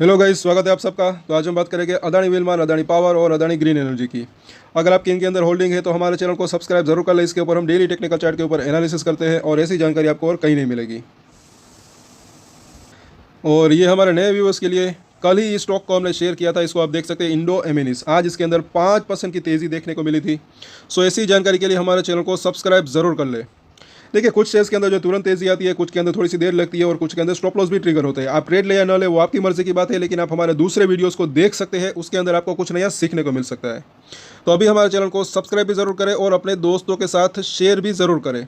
Hello guys, स्वागत है आप सबका। तो आज हम बात करेंगे अदानी विलमार, अदानी पावर और अदानी ग्रीन एनर्जी की। अगर आपकी इनके अंदर होल्डिंग है तो हमारे चैनल को सब्सक्राइब जरूर कर लें। इसके ऊपर हम डेली टेक्निकल चार्ट के ऊपर एनालिसिस करते हैं और ऐसी जानकारी आपको और कहीं नहीं मिलेगी। और ये हमारे नए व्यूअर्स के लिए, कल ही इस स्टॉक को हमने शेयर किया था, इसको आप देख सकते हैं, इंडो एमिनिस। आज इसके अंदर 5% की तेज़ी देखने को मिली थी। सो ऐसी जानकारी के लिए हमारे चैनल को सब्सक्राइब जरूर कर ले। देखिए, कुछ शेयर्स के अंदर जो तुरंत तेजी आती है, कुछ के अंदर थोड़ी सी देर लगती है और कुछ के अंदर स्टॉप लॉस भी ट्रिगर होते हैं। आप ट्रेड ले या न ले वो आपकी मर्जी की बात है, लेकिन आप हमारे दूसरे वीडियोस को देख सकते हैं, उसके अंदर आपको कुछ नया सीखने को मिल सकता है। तो अभी हमारे चैनल को सब्सक्राइब भी ज़रूर करें और अपने दोस्तों के साथ शेयर भी ज़रूर करें।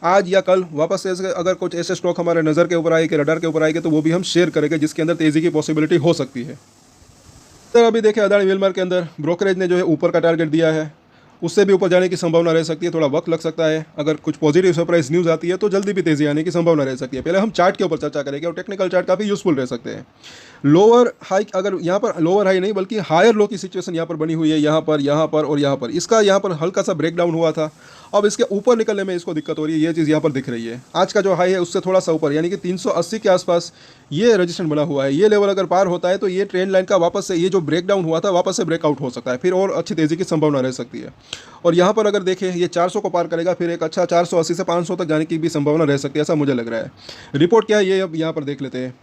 आज या कल वापस से अगर कुछ ऐसे स्टॉक हमारे नज़र के ऊपर आएंगे, रडार के ऊपर आएंगे, तो वो भी हम शेयर करेंगे जिसके अंदर तेज़ी की पॉसिबिलिटी हो सकती है। सर, अभी देखिए, अदानी विलमार के अंदर ब्रोकरेज ने जो है ऊपर का टारगेट दिया है, उससे भी ऊपर जाने की संभावना रह सकती है। थोड़ा वक्त लग सकता है। अगर कुछ पॉजिटिव सरप्राइज न्यूज़ आती है तो जल्दी भी तेज़ी आने की संभावना रह सकती है। पहले हम चार्ट के ऊपर चर्चा करेंगे और टेक्निकल चार्ट काफ़ी यूजफुल रह सकते हैं। लोअर हाई, अगर यहाँ पर लोअर हाई नहीं बल्कि हायर लो की सिचुएशन यहाँ पर बनी हुई है, यहाँ पर और यहाँ पर। इसका यहाँ पर हल्का सा ब्रेकडाउन हुआ था। अब इसके ऊपर निकलने में इसको दिक्कत हो रही है। ये चीज़ यहाँ पर दिख रही है। आज का जो हाई है उससे थोड़ा सा ऊपर, यानी कि 380 के आसपास ये रजिस्ट्रेशन बना हुआ है। ये लेवल अगर पार होता है तो ये ट्रेंड लाइन का वापस से, ये जो ब्रेकडाउन हुआ था, वापस से ब्रेकआउट हो सकता है। फिर और अच्छी तेज़ी की संभावना रह सकती है। और यहाँ पर अगर देखें, ये 400 को पार करेगा, फिर एक अच्छा 480 से 500 तक जाने की भी संभावना रह सकती है, ऐसा मुझे लग रहा है। रिपोर्ट क्या है ये अब यहाँ पर देख लेते हैं।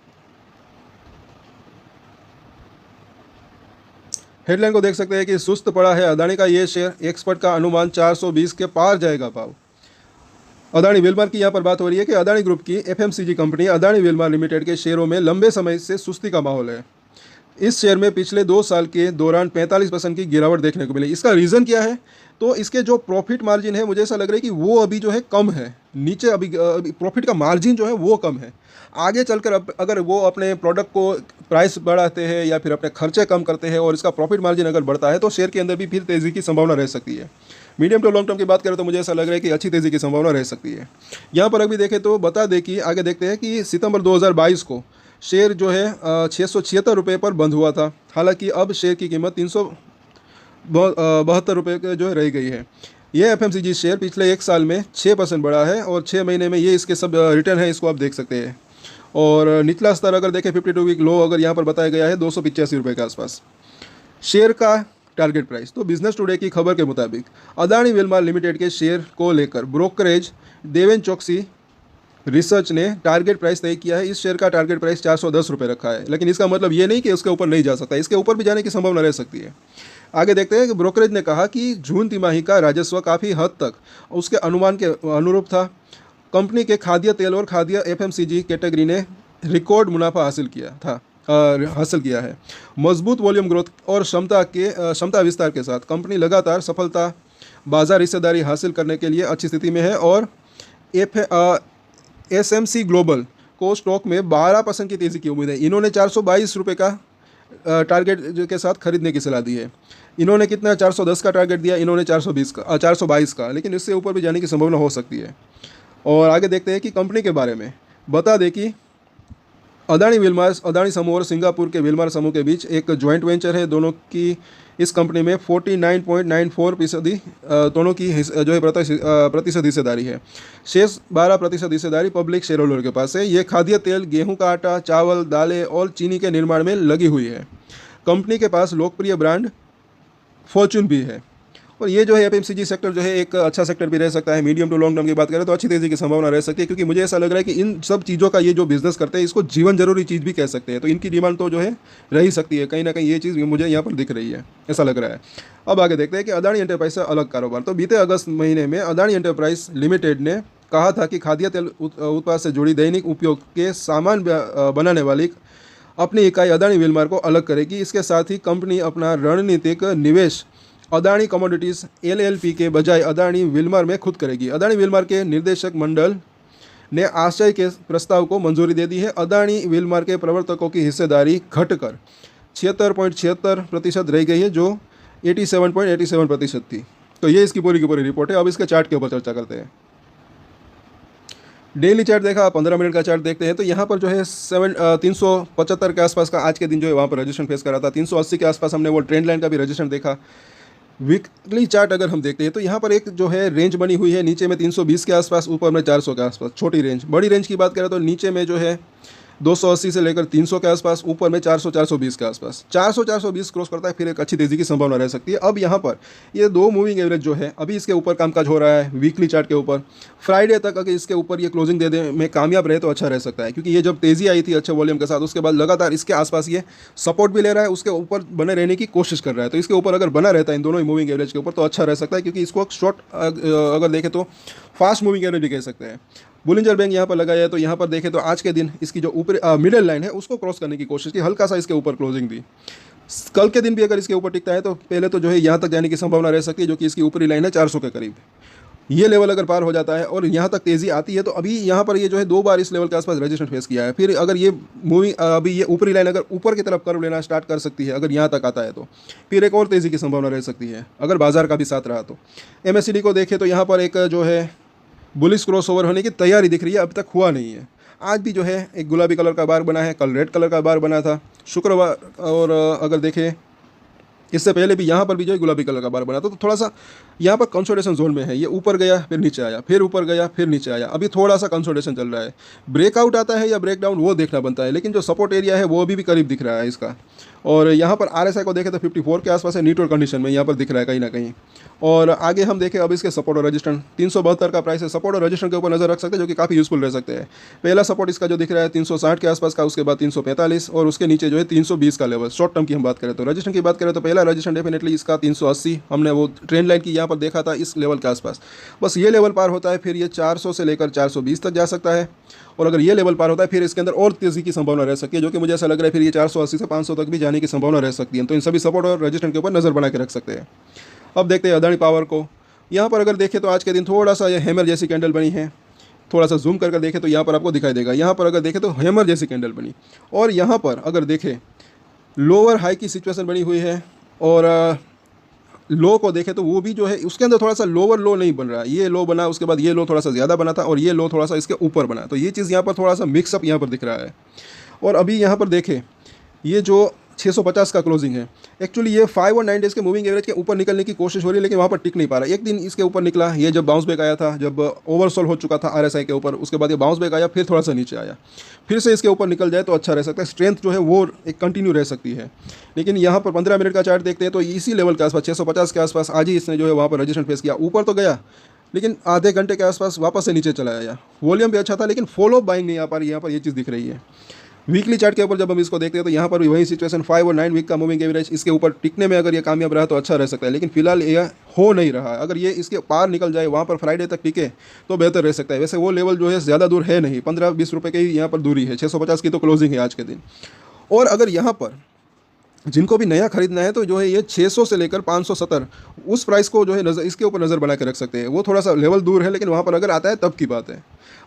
हेडलाइन को देख सकते हैं कि सुस्त पड़ा है अदानी का ये शेयर, एक्सपर्ट का अनुमान 420 के पार जाएगा भाव। अदानी विलमार की यहाँ पर बात हो रही है कि अदानी ग्रुप की FMCG company Adani Wilmar limited के शेयरों में लंबे समय से सुस्ती का माहौल है। इस शेयर में पिछले 2 साल के दौरान 45% की गिरावट देखने को मिली। इसका रीज़न क्या है? तो इसके जो प्रॉफिट मार्जिन है, मुझे ऐसा लग रहा है कि वो अभी जो है कम है। नीचे अभी प्रॉफिट का मार्जिन जो है वो कम है। आगे चलकर अगर वो अपने प्रोडक्ट को प्राइस बढ़ाते हैं या फिर अपने खर्चे कम करते हैं और इसका प्रॉफिट मार्जिन अगर बढ़ता है तो शेयर के अंदर भी फिर तेज़ी की संभावना रह सकती है। मीडियम टू लॉन्ग टर्म की बात करें तो मुझे ऐसा लग रहा है कि अच्छी तेज़ी की संभावना रह सकती है। यहाँ पर अभी देखें तो बता दें कि आगे देखते हैं कि सितंबर 2022 को शेयर जो है 676 रुपये पर बंद हुआ था। हालांकि अब शेयर की कीमत 372 रुपये जो है रह गई है। ये एफएमसीजी शेयर पिछले 1 साल में 6% बढ़ा है और 6 महीने में ये इसके सब रिटर्न है, इसको आप देख सकते हैं। और निचला स्तर अगर देखें, 52 वीक लो अगर यहाँ पर बताया गया है 285 रुपये के आसपास। शेयर का टारगेट प्राइस, तो बिजनेस टुडे की खबर के मुताबिक अदानी विलमार लिमिटेड के शेयर को लेकर ब्रोकरेज देवेन चौकसी रिसर्च ने टारगेट प्राइस तय किया है। इस शेयर का टारगेट प्राइस 410 रुपये रखा है, लेकिन इसका मतलब ये नहीं कि उसके ऊपर नहीं जा सकता, इसके ऊपर भी जाने की संभावना रह सकती है। आगे देखते हैं कि ब्रोकरेज ने कहा कि जून तिमाही का राजस्व काफ़ी हद तक उसके अनुमान के अनुरूप था। कंपनी के खाद्य तेल और खाद्य एफएमसीजी कैटेगरी ने रिकॉर्ड मुनाफा हासिल किया है। मजबूत वॉल्यूम ग्रोथ और क्षमता विस्तार के साथ कंपनी लगातार सफलता बाजार हिस्सेदारी हासिल करने के लिए अच्छी स्थिति में है। और एसएमसी ग्लोबल को स्टॉक में 12% की तेज़ी की उम्मीद है। इन्होंने 422 रुपये का टारगेट के साथ खरीदने की सलाह दी है। इन्होंने कितना 410 का टारगेट दिया, इन्होंने 422 का, लेकिन इससे ऊपर भी जाने की संभावना हो सकती है। और आगे देखते हैं कि कंपनी के बारे में बता दें कि अदानी समूह और सिंगापुर के विलमार समूह के बीच एक जॉइंट वेंचर है। दोनों की इस कंपनी में 49.94% दोनों की जो है प्रतिशत हिस्सेदारी है। शेष 12% हिस्सेदारी पब्लिक शेयर होल्डर के पास है। ये खाद्य तेल, गेहूं का आटा, चावल, दालें और चीनी के निर्माण में लगी हुई है। कंपनी के पास लोकप्रिय ब्रांड फॉर्चून भी है। और ये जो है एफएमसीजी सेक्टर जो है एक अच्छा सेक्टर भी रह सकता है। मीडियम टू लॉन्ग टर्म की बात करें तो अच्छी तेज़ी की संभावना रह सकती है, क्योंकि मुझे ऐसा लग रहा है कि इन सब चीज़ों का ये जो बिजनेस करते हैं इसको जीवन जरूरी चीज़ भी कह सकते हैं। तो इनकी डिमांड तो जो है रह ही सकती है, कहीं ना कहीं ये चीज़ मुझे यहाँ पर दिख रही है, ऐसा लग रहा है। अब आगे देखते हैं कि अदानी एंटरप्राइज से अलग कारोबार। तो बीते अगस्त महीने में अदानी एंटरप्राइज लिमिटेड ने कहा था कि खाद्य तेल उत्पाद से जुड़ी दैनिक उपयोग के सामान बनाने वाली अपनी इकाई अदानी विलमार को अलग करेगी। इसके साथ ही कंपनी अपना रणनीतिक निवेश अदानी कमोडिटीज़ एलएलपी के बजाय अदानी विलमार में खुद करेगी। अदानी विलमार के निर्देशक मंडल ने आशय के प्रस्ताव को मंजूरी दे दी है। अदानी विलमार के प्रवर्तकों की हिस्सेदारी घटकर 76.76% रह गई है, जो 87.87% थी। तो ये इसकी पूरी की पूरी रिपोर्ट है। अब इसके चार्ट के ऊपर चर्चा करते हैं। डेली चार्ट देखा, 15 मिनट का चार्ट देखते हैं तो यहाँ पर जो है 375 के आसपास का आज के दिन जो है वहाँ पर रजिस्ट्रेशन फेस करा था। 380 के आसपास हमने वो ट्रेंड लाइन का भी रजिस्ट्रेशन देखा। वीकली चार्ट अगर हम देखते हैं तो यहाँ पर एक जो है रेंज बनी हुई है, नीचे में 320 के आसपास, ऊपर में 400 के आसपास, छोटी रेंज। बड़ी रेंज की बात करें तो नीचे में जो है 280 से लेकर 300 के आसपास, ऊपर में 400 420 के आसपास, 400 420 क्रॉस करता है फिर एक अच्छी तेज़ी की संभावना रह सकती है। अब यहाँ पर ये दो मूविंग एवरेज जो है अभी इसके ऊपर कामकाज हो रहा है वीकली चार्ट के ऊपर। फ्राइडे तक अगर इसके ऊपर ये क्लोजिंग दे दे में कामयाब रहे तो अच्छा रह सकता है, क्योंकि ये जब तेज़ी आई थी अच्छे वॉल्यूम के साथ उसके बाद लगातार इसके आसपास ये सपोर्ट भी ले रहा है, उसके ऊपर बने रहने की कोशिश कर रहा है। तो इसके ऊपर अगर बना रहता है इन दोनों ही मूविंग एवरेज के ऊपर तो अच्छा रह सकता है, क्योंकि इसको शॉर्ट अगर देखें तो फास्ट मूविंग एवरेज भी कह सकते हैं। बुलिंजर बैंक यहाँ पर लगाया है तो यहाँ पर देखें तो आज के दिन इसकी जो ऊपर मिडिल लाइन है उसको क्रॉस करने की कोशिश की, हल्का सा इसके ऊपर क्लोजिंग दी। कल के दिन भी अगर इसके ऊपर टिकता है तो पहले तो जो है यहाँ तक जाने की संभावना रह सकती है, जो कि इसकी ऊपरी लाइन है 400 के करीब। ये लेवल अगर पार हो जाता है और यहाँ तक तेज़ी आती है तो अभी यहाँ पर ये जो है 2 बार इस लेवल के आसपास रेजिस्टेंस फेस किया है। फिर अगर ये मूवी अभी ये ऊपरी लाइन अगर ऊपर की तरफ कर्व लेना स्टार्ट कर सकती है, अगर यहाँ तक आता है तो फिर एक और तेज़ी की संभावना रह सकती है अगर बाजार का भी साथ रहा तो। MACD को देखें तो यहाँ पर एक जो है बुलिश क्रॉसओवर होने की तैयारी दिख रही है, अब तक हुआ नहीं है। आज भी जो है एक गुलाबी कलर का बार बना है, कल रेड कलर का बार बना था शुक्रवार, और अगर देखें इससे पहले भी यहाँ पर भी जो है गुलाबी कलर का बार बना था। तो थोड़ा सा यहाँ पर कंसोलिडेशन जोन में है, ये ऊपर गया फिर नीचे आया, फिर ऊपर गया फिर नीचे आया, अभी थोड़ा सा कंसोलिडेशन चल रहा है। ब्रेकआउट आता है या ब्रेकडाउन वो देखना बनता है, लेकिन जो सपोर्ट एरिया है वो अभी भी करीब दिख रहा है इसका। और यहाँ पर RSI को देखें तो 54 के आसपास है, न्यूट्रल कंडीशन में यहाँ पर दिख रहा है कहीं ना कहीं। और आगे हम देखें अब इसके सपोर्ट और रेजिस्टेंस 372 का प्राइस है, सपोर्ट और रेजिस्टेंस के ऊपर नजर रख सकते हैं जो कि काफ़ी यूजफुल रह सकते हैं। पहला सपोर्ट इसका जो दिख रहा है 360 के आसपास का, उसके बाद 345 और उसके नीचे जो है 320 का लेवल शॉर्ट टर्म की हम बात करें तो। रेजिस्टेंस की बात करें तो पहला रेजिस्टेंस डेफिनेटली इसका 380 हमने वो ट्रेंड लाइन की यहाँ पर देखा था इस लेवल के आसपास। बस ये लेवल पार होता है फिर ये 400 से लेकर 420 तक जा सकता है, और अगर ये लेवल पार होता है फिर इसके अंदर और तेज़ी की संभावना रह सकती है, जो कि मुझे ऐसा लग रहा है फिर ये 480 से 500 तक भी जाने की संभावना रह सकती है। तो इन सभी सपोर्ट और रेजिस्टेंस के ऊपर नज़र बना के रख सकते हैं। अब देखते हैं अदानी पावर को। यहाँ पर अगर देखें तो आज के दिन थोड़ा सा ये हैमर जैसी कैंडल बनी है, थोड़ा सा जूम कर देखें तो यहाँ पर आपको दिखाई देगा। यहाँ पर अगर देखें तो हैमर जैसी कैंडल बनी, और यहाँ पर अगर देखें लोअर हाई की सिचुएशन बनी हुई है, और लो को देखें तो वो भी जो है उसके अंदर थोड़ा सा लोअर लो नहीं बन रहा है। ये लो बना, उसके बाद ये लो थोड़ा सा ज़्यादा बना था, और ये लो थोड़ा सा इसके ऊपर बना, तो ये चीज़ यहाँ पर थोड़ा सा मिक्सअप यहाँ पर दिख रहा है। और अभी यहाँ पर देखें ये जो 650 का क्लोजिंग है, एक्चुअली ये 5 और 9 डेज़ के मूविंग एवरेज के ऊपर निकलने की कोशिश हो रही है, लेकिन वहाँ पर टिक नहीं पा रहा। एक दिन इसके ऊपर निकला, ये जब बाउंस बैक आया था, जब ओवरसोल हो चुका था RSI के ऊपर, उसके बाद ये बाउंस बैक आया, फिर थोड़ा सा नीचे आया, फिर से इसके ऊपर निकल जाए तो अच्छा रह सकता है, स्ट्रेंथ जो है वो एक कंटिन्यू रह सकती है। लेकिन यहाँ पर 15 मिनट का चार्ट देखते हैं तो इसी लेवल के आसपास 650 के आसपास आज ही इसने जो है वहाँ पर रेजिस्टेंस फेस किया, ऊपर तो गया लेकिन आधे घंटे के आसपास वापस से नीचे चला आया। वॉल्यूम भी अच्छा था लेकिन फॉलो बाइंग नहीं आ पा रही, यहाँ पर ये चीज़ दिख रही है। वीकली चार्ट के ऊपर जब हम इसको देखते हैं तो यहाँ पर भी वही सिचुएशन 5 और 9 वीक का मूविंग एवरेज इसके ऊपर टिकने में अगर ये कामयाब रहा तो अच्छा रह सकता है, लेकिन फिलहाल यह हो नहीं रहा है। अगर ये इसके पार निकल जाए, वहाँ पर फ्राइडे तक टिके तो बेहतर रह सकता है। वैसे वो लेवल जो है ज़्यादा दूर है नहीं, 15-20 रुपये की यहाँ पर दूरी है, 650 की तो क्लोजिंग है आज के दिन। और अगर यहाँ पर जिनको भी नया खरीदना है तो जो है ये 600 से लेकर 570 उस प्राइस को जो है नज़र इसके ऊपर नज़र बना के रख सकते हैं। वो थोड़ा सा लेवल दूर है लेकिन वहाँ पर अगर आता है तब की बात है।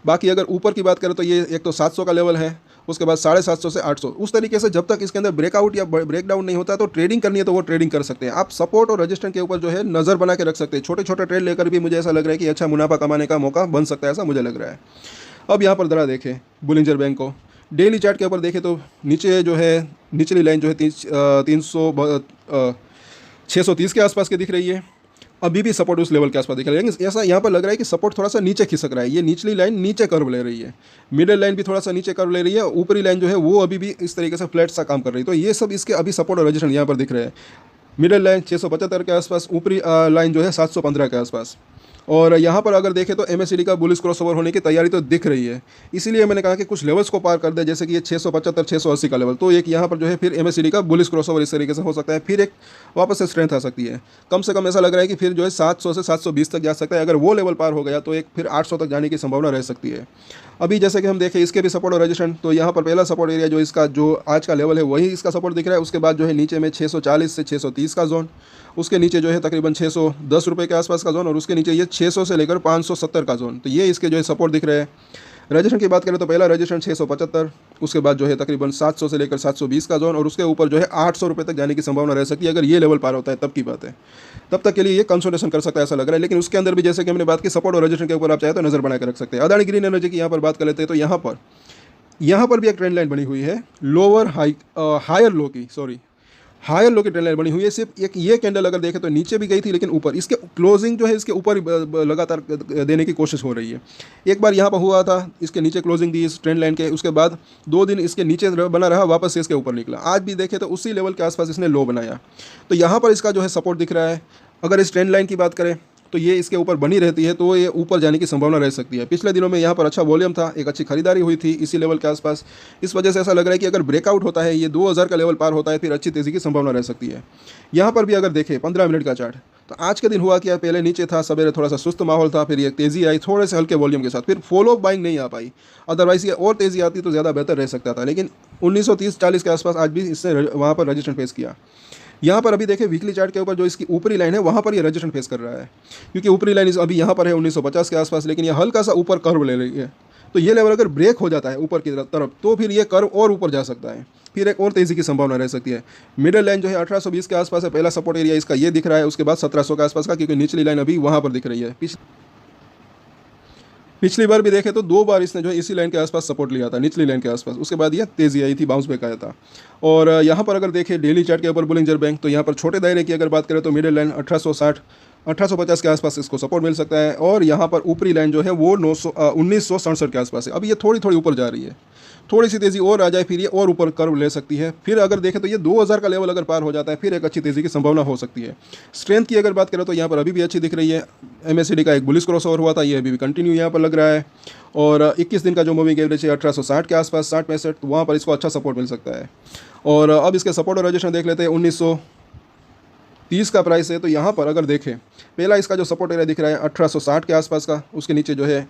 बाकी अगर ऊपर की बात करें तो ये एक तो 700 का लेवल है, उसके बाद 750 से 800, उस तरीके से जब तक इसके अंदर ब्रेकआउट या ब्रेकडाउन नहीं होता तो ट्रेडिंग करनी है तो वो ट्रेडिंग कर सकते हैं। आप सपोर्ट और रेजिस्टेंस के ऊपर जो है नज़र बना के रख सकते हैं। छोटे छोटे ट्रेड लेकर भी मुझे ऐसा लग रहा है कि अच्छा मुनाफा कमाने का मौका बन सकता है, ऐसा मुझे लग रहा है। अब यहाँ पर ज़रा देखें बुलिंजर बैंक को, डेली चार्ट के ऊपर देखें तो नीचे जो है निचली लाइन जो है 630 के आसपास की दिख रही है, अभी भी सपोर्ट उस लेवल के आसपास दिख रहा है। लेकिन ऐसा यहाँ पर लग रहा है कि सपोर्ट थोड़ा सा नीचे खिसक रहा है, ये निचली लाइन नीचे कर्व ले रही है, मिडिल लाइन भी थोड़ा सा नीचे कर्व ले रही है, ऊपरी लाइन जो है वो अभी भी इस तरीके से फ्लैट सा काम कर रही है। तो ये सब इसके अभी सपोर्ट और रेजिस्टेंस यहाँ पर दिख रहे हैं। मिडिल लाइन 675 के आसपास, ऊपरी लाइन जो है 715 के आसपास। और यहाँ पर अगर देखें तो MACD का बुलिश क्रॉसओवर होने की तैयारी तो दिख रही है, इसीलिए मैंने कहा कि कुछ लेवल्स को पार कर दे, जैसे कि ये 675 680 का लेवल, तो एक यहाँ पर जो है फिर MACD का बुलिश क्रॉसओवर इस तरीके से हो सकता है, फिर एक वापस से स्ट्रेंथ आ सकती है। कम से कम ऐसा लग रहा है कि फिर जो है 700 से 720 तक जा सकता है। अगर वो लेवल पार हो गया तो एक फिर 800 तक जाने की संभावना रह सकती है। अभी जैसे कि हम देखें इसके भी सपोर्ट और रेजिस्टेंस, तो यहाँ पर पहला सपोर्ट एरिया जो इसका जो आज का लेवल है वही इसका सपोर्ट दिख रहा है। उसके बाद जो है नीचे में 640 से 630 का जोन, उसके नीचे जो है तकरीबन 610 रुपये के आसपास का जोन, और उसके नीचे ये 600 से लेकर 570 का जोन, तो ये इसके जो है सपोर्ट दिख रहे हैं। रेजिस्टेंस की बात करें तो पहला रेजिस्टेंस 675, उसके बाद जो है तकरीबन 700 से लेकर 720 का जोन, और उसके ऊपर जो है 800 रुपये तक जाने की संभावना रह सकती है। अगर ये लेवल पार होता है तब की बात है, तब तक के लिए ये कंसोलिडेशन कर सकता है ऐसा लग रहा है। लेकिन उसके अंदर भी जैसे कि हमने बात की सपोर्ट और रेजिस्टेंस के ऊपर आप चाहे तो नजर बना कर रख सकते हैं। अदानी ग्रीन एनर्जी की यहाँ पर बात कर लेते हैं तो यहाँ पर भी एक ट्रेंड लाइन बनी हुई है, लोअर हाई हायर लो की, सॉरी हायर लो की ट्रेंड लाइन बनी हुई है। सिर्फ एक ये कैंडल अगर देखें तो नीचे भी गई थी, लेकिन ऊपर इसके क्लोजिंग जो है इसके ऊपर लगातार देने की कोशिश हो रही है। एक बार यहाँ पर हुआ था, इसके नीचे क्लोजिंग दी इस ट्रेंड लाइन के, उसके बाद 2 दिन इसके नीचे बना रहा, वापस से इसके ऊपर निकला। आज भी देखें तो उसी लेवल के आसपास इसने लो बनाया। तो यहाँ पर इसका जो है सपोर्ट दिख रहा है। अगर इस ट्रेंड लाइन की बात करें तो ये इसके ऊपर बनी रहती है तो ये ऊपर जाने की संभावना रह सकती है। पिछले दिनों में यहाँ पर अच्छा वॉल्यूम था, एक अच्छी खरीदारी हुई थी इसी लेवल के आसपास। इस वजह से ऐसा लग रहा है कि अगर ब्रेकआउट होता है, ये 2000 का लेवल पार होता है, फिर अच्छी तेज़ी की संभावना रह सकती है। यहाँ पर भी अगर देखें 15 मिनट का चार्ट, तो आज के दिन हुआ क्या, पहले नीचे था, सवेरे थोड़ा सा सुस्त माहौल था, फिर ये तेज़ी आई थोड़े से हल्के वॉल्यूम के साथ, फिर फॉलो बाइंग नहीं आ पाई। अदरवाइज ये और तेज़ी आती तो ज़्यादा बेहतर रह सकता था, लेकिन 1930-40 के आसपास आज भी इसने वहाँ पर रजिस्टेंस फेस किया। यहाँ पर अभी देखें वीकली चार्ट के ऊपर जो इसकी ऊपरी लाइन है वहाँ पर ये रजिस्टेंस फेस कर रहा है, क्योंकि ऊपरी लाइन अभी यहाँ पर है 1950 के आसपास, लेकिन ये हल्का सा ऊपर कर्व ले रही है। तो ये लेवल अगर ब्रेक हो जाता है ऊपर की तरफ तो फिर ये कर्व और ऊपर जा सकता है, फिर एक और तेज़ी की संभावना रह सकती है। मिडिल लाइन जो है 1820 के आसपास है, पहला सपोर्ट एरिया इसका ये दिख रहा है, उसके बाद 1700 के आसपास का, क्योंकि निचली लाइन अभी वहाँ पर दिख रही है। पिछली बार भी देखे तो 2 बार इसने जो है इसी लाइन के आसपास सपोर्ट लिया था, निचली लाइन के आसपास, उसके बाद ये तेज़ी आई थी, बाउंस बैक आया था। और यहाँ पर अगर देखें डेली चार्ट के ऊपर बुलिंजर बैंक, तो यहाँ पर छोटे दायरे की अगर बात करें तो मिडिल लाइन 1850 के आसपास इसको सपोर्ट मिल सकता है, और यहाँ पर ऊपरी लाइन जो है वो 1967 के आसपास है। अब ये थोड़ी थोड़ी ऊपर जा रही है, थोड़ी सी तेज़ी और आ जाए फिर ये और ऊपर कर्व ले सकती है। फिर अगर देखें तो ये 2000 का लेवल अगर पार हो जाता है, फिर एक अच्छी तेज़ी की संभावना हो सकती है। स्ट्रेंथ की अगर बात करें तो यहाँ पर अभी भी अच्छी दिख रही है। MACD का एक बुलिश क्रॉसओवर हुआ था, ये अभी भी कंटिन्यू यहाँ पर लग रहा है। और 21 दिन का जो मूविंग एवरेज है 1860 के आसपास, 60-65, तो वहाँ पर इसको अच्छा सपोर्ट मिल सकता है। और अब इसके सपोर्ट और रजिस्टेंस देख लेते हैं। 1930 का प्राइस है, तो यहाँ पर अगर देखें पहला इसका जो सपोर्ट एरिया दिख रहा है 1860 के आसपास का, उसके नीचे जो है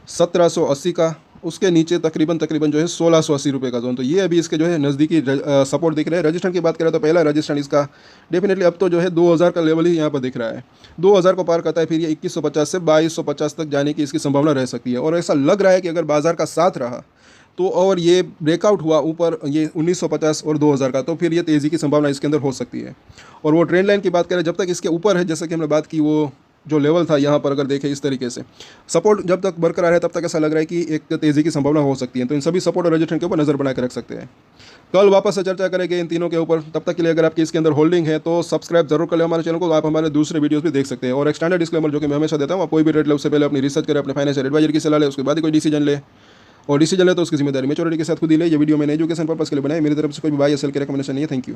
1780 का, उसके नीचे तकरीबन जो है 1680 रुपये का जोन। तो ये अभी इसके जो है नज़दीकी सपोर्ट दिख रहे हैं। रजिस्टेंस की बात करें तो पहला रजिस्टेंस इसका डेफिनेटली अब तो जो है 2000 का लेवल ही यहाँ पर दिख रहा है। 2000 को पार करता है फिर ये 2150 से 2250 तक जाने की इसकी संभावना रह सकती है। और ऐसा लग रहा है कि अगर बाजार का साथ रहा तो और ये ब्रेकआउट हुआ ऊपर ये 1950 और 2000 का, तो फिर ये तेज़ी की संभावना इसके अंदर हो सकती है। और वो ट्रेंड लाइन की बात करें, जब तक इसके ऊपर है, जैसे कि हमने बात की, वो जो लेवल था यहाँ पर अगर देखें इस तरीके से सपोर्ट जब तक बरकरार है तब तक ऐसा लग रहा है कि एक तेज़ी की संभावना हो सकती है। तो इन सभी सपोर्ट और रजिस्टेंस के ऊपर नज़र बना के रख सकते हैं। कल वापस से चर्चा करेंगे इन तीनों के ऊपर। तब तक के लिए अगर आपकी इसके अंदर होल्डिंग है तो सब्सक्राइब जरूर कर लें हमारे चैनल को। आप हमारे दूसरे वीडियोस भी देख सकते हैं। और एक स्टैंडर्ड डिस्क्लेमर जो कि मैं हमेशा देता हूँ, आप कोई भी ट्रेड ले उससे पहले अपनी रिसर्च करें, अपने फाइनेंशियल एडवाइजर की सलाह ले, उसके बाद ही कोई डिसीजन ले। और डिसीजन ले तो उसकी जिम्मेदारी मैच्योरिटी के साथ खुद ही ले। ये वीडियो मैंने एजुकेशन पर्पस के लिए बनाई, मेरी तरफ से कोई भी बाय या सेल की रिकमेंडेशन नहीं है। Thank you.